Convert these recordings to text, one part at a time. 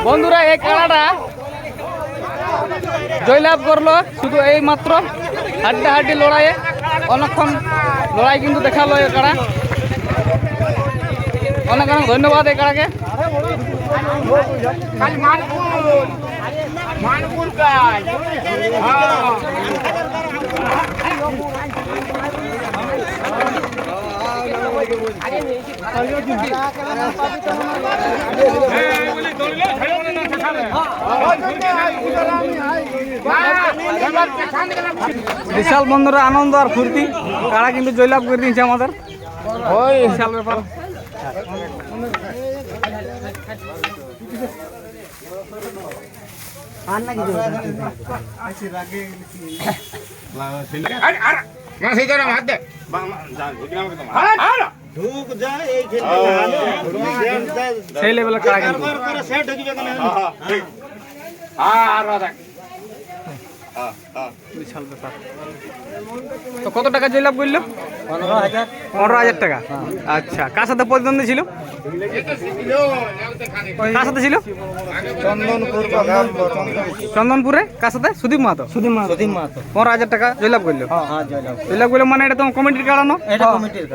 বন্ধুরা এই খেলাটা জয়লাভ করলো শুধু এই মাত্র হাড্ডাহাড্ডি লড়াইয়ে অনেকক্ষণ লড়াই কিন্তু দেখালো এই কাড়া। অনেক অনেক ধন্যবাদ এই কাড়াকে। বিশাল বন্ধুরা আনন্দ আর ফুর্তি, কারা কিন্তু জয়লাভ করে দিয়েছে আমাদের। ওই বিশাল ব্যাপার। সেই লেভেলের কারা কিন্তু। বিশাল ব্যাপার। তো কত টাকা জয়লাভ করলো? 15,000 টাকা। আচ্ছা, কার সাথে প্রতিদ্বন্দ্বী ছিল? কার সাথে ছিল? চন্দনপুরে কার সাথে? সুদীপ মাহাতো। 15,000 টাকা জয়লাভ করলো। জয়লাভ করলো মানে এটা তো কমিটির কাড়া না?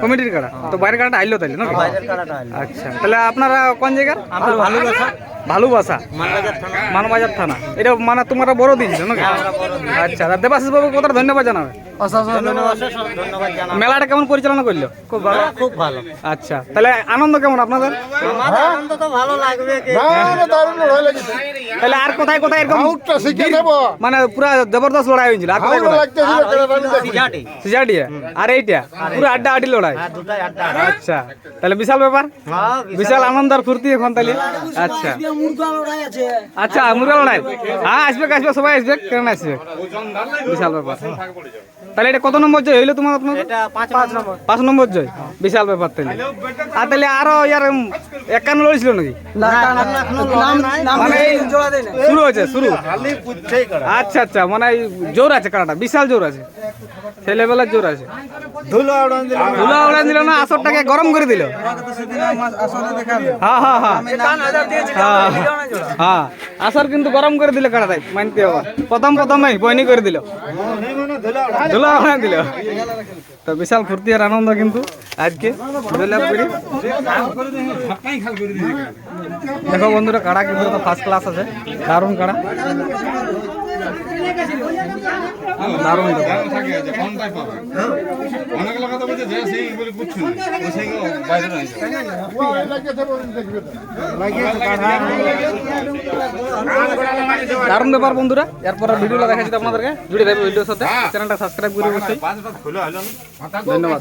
কমিটির কাড়া। তো বাইরের কাড়াটা আইলো তাইলে না? আচ্ছা, তাহলে আপনারা কোন জায়গার? ভালোবাসা, মানবাজার থানা। এটা মানে তোমরা বড় দিয়েছিল নাকি? আচ্ছা, দেবাশিস বাবু কত ধন্যবাদ জানাবে? মেলাটা কেমন পরিচালনা করলো? খুব ভালো। আচ্ছা, তাহলে আনন্দ কেমন আপনাদের? আনন্দ তো ভালো লাগবে। তাহলে আর কোথায় কোথায় এরকম মানে পুরা জবরদস্ত লড়াই হয়েছিল? সিজাটিয়া আর এইটা পুরো আড্ডা আড্ডি লড়াই। আচ্ছা, তাহলে বিশাল ব্যাপার, বিশাল আনন্দ আর ফুর্তি এখন তাহলে। আচ্ছা আচ্ছা, মুরগা লড়াই। হ্যাঁ, আসবে সবাই আসবে, কেন আসবে? বিশাল ব্যাপার। তাহলে এটা কত নম্বর জয় হইলো তোমার? আপনার 5 নম্বর জয়। বিশাল ব্যাপার তাহলে। আর তাহলে আরো ইয়ার 51 লড়েছিল নাকি? মানে শুরু হয়েছে শুরু। আচ্ছা আচ্ছা, মানে জোর আছে কারাটা, বিশাল জোর আছে, সেই লেভেলের জোর আছে। ধুলা উড়ান দিল না, আসরটাকে গরম করে দিল। হ্যাঁ হ্যাঁ হ্যাঁ হ্যাঁ, আসর কিন্তু গরম করে দিল কারাটাই, মানতে হবে। প্রথমেই বইনি করে দিল, ধুলা উড়ান দিল। তো বিশাল ফুর্তি আর আনন্দ কিন্তু আজকে জয়লাভ করি। দেখো বন্ধুরা, কাড়া কিন্তু ফার্স্ট ক্লাস আছে, দারুণ কাড়া, দারুণ। দারুণ ব্যাপার বন্ধুরা। এরপরে ভিডিওটা দেখা যাচ্ছে আপনাদেরকে, জুড়ে দেবে ভিডিওর সাথে। চ্যানেলটা সাবস্ক্রাইব করে অবশ্যই। ধন্যবাদ।